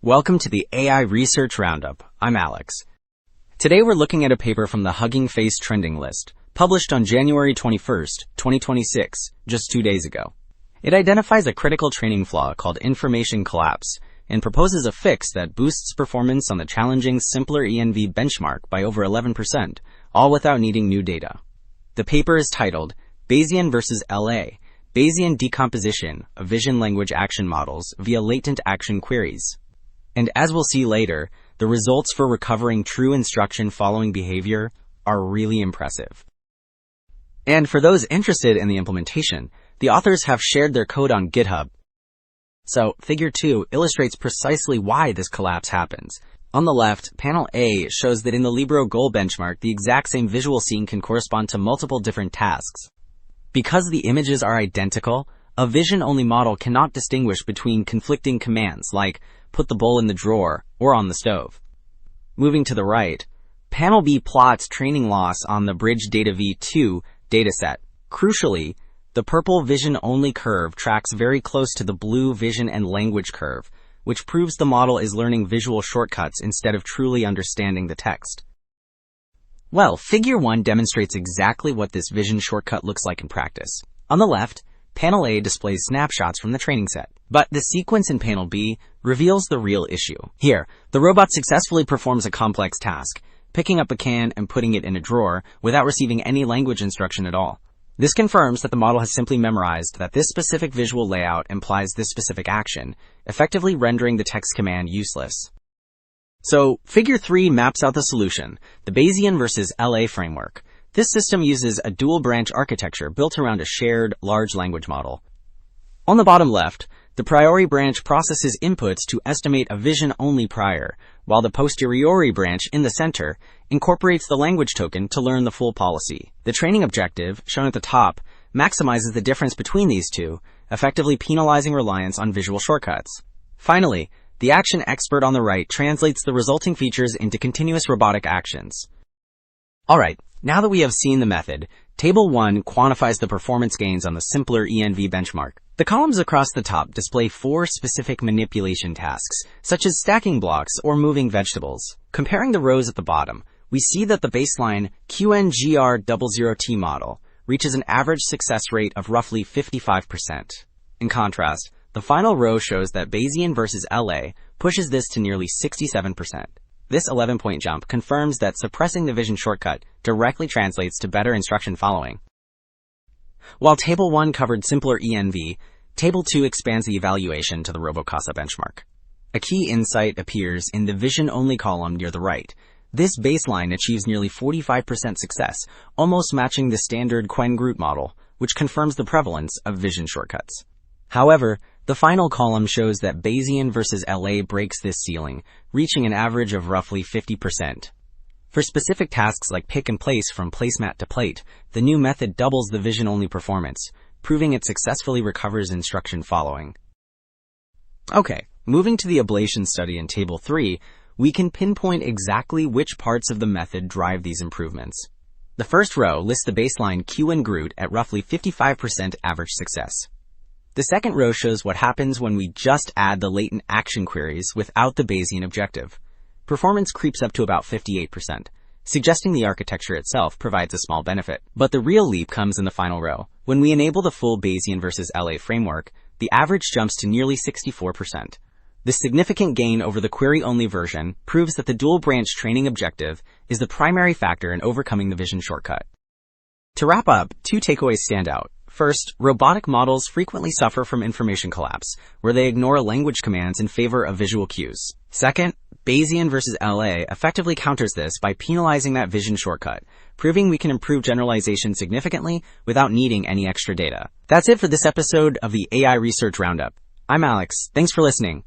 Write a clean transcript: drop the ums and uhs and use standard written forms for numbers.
Welcome to the AI Research Roundup. I'm Alex. Today we're looking at a paper from the Hugging Face trending list, published on January 21st, 2026, just 2 days ago. It identifies a critical training flaw called information collapse and proposes a fix that boosts performance on the challenging simpler ENV benchmark by over 11%, all without needing new data. The paper is titled Bayesian vs. LA, Bayesian Decomposition of Vision Language Action Models via Latent Action Queries. And as we'll see later, the results for recovering true instruction following behavior are really impressive. And for those interested in the implementation, the authors have shared their code on GitHub. So, Figure 2 illustrates precisely why this collapse happens. On the left, Panel A shows that in the Libro goal benchmark, the exact same visual scene can correspond to multiple different tasks. Because the images are identical, a vision-only model cannot distinguish between conflicting commands like put the bowl in the drawer or on the stove. Moving to the right, Panel B plots training loss on the Bridge Data V2 dataset. Crucially, the purple vision-only curve tracks very close to the blue vision and language curve, which proves the model is learning visual shortcuts instead of truly understanding the text. Well, Figure 1 demonstrates exactly what this vision shortcut looks like in practice. On the left, Panel A displays snapshots from the training set, but the sequence in Panel B reveals the real issue. Here, the robot successfully performs a complex task, picking up a can and putting it in a drawer without receiving any language instruction at all. This confirms that the model has simply memorized that this specific visual layout implies this specific action, effectively rendering the text command useless. So, Figure 3 maps out the solution, the Bayesian vs. LA framework. This system uses a dual-branch architecture built around a shared, large language model. On the bottom left, the priori branch processes inputs to estimate a vision-only prior, while the posteriori branch in the center incorporates the language token to learn the full policy. The training objective, shown at the top, maximizes the difference between these two, effectively penalizing reliance on visual shortcuts. Finally, the action expert on the right translates the resulting features into continuous robotic actions. Alright, now that we have seen the method, Table 1 quantifies the performance gains on the simpler ENV benchmark. The columns across the top display 4 specific manipulation tasks, such as stacking blocks or moving vegetables. Comparing the rows at the bottom, we see that the baseline QNGR00T model reaches an average success rate of roughly 55%. In contrast, the final row shows that Bayesian vs. LA pushes this to nearly 67%. This 11-point jump confirms that suppressing the vision shortcut directly translates to better instruction following. While Table 1 covered simpler ENV, Table 2 expands the evaluation to the RoboCasa benchmark. A key insight appears in the vision-only column near the right. This baseline achieves nearly 45% success, almost matching the standard Quen-Groot model, which confirms the prevalence of vision shortcuts. However, the final column shows that Bayesian vs. LA breaks this ceiling, reaching an average of roughly 50%. For specific tasks like pick and place from placemat to plate, the new method doubles the vision-only performance, proving it successfully recovers instruction following. Okay, moving to the ablation study in Table 3, we can pinpoint exactly which parts of the method drive these improvements. The first row lists the baseline Quen-Groot at roughly 55% average success. The second row shows what happens when we just add the latent action queries without the Bayesian objective. Performance creeps up to about 58%, suggesting the architecture itself provides a small benefit. But the real leap comes in the final row. When we enable the full Bayesian vs. LA framework, the average jumps to nearly 64%. This significant gain over the query-only version proves that the dual-branch training objective is the primary factor in overcoming the vision shortcut. To wrap up, 2 takeaways stand out. First, robotic models frequently suffer from information collapse, where they ignore language commands in favor of visual cues. Second, Bayesian vs. LA effectively counters this by penalizing that vision shortcut, proving we can improve generalization significantly without needing any extra data. That's it for this episode of the AI Research Roundup. I'm Alex. Thanks for listening.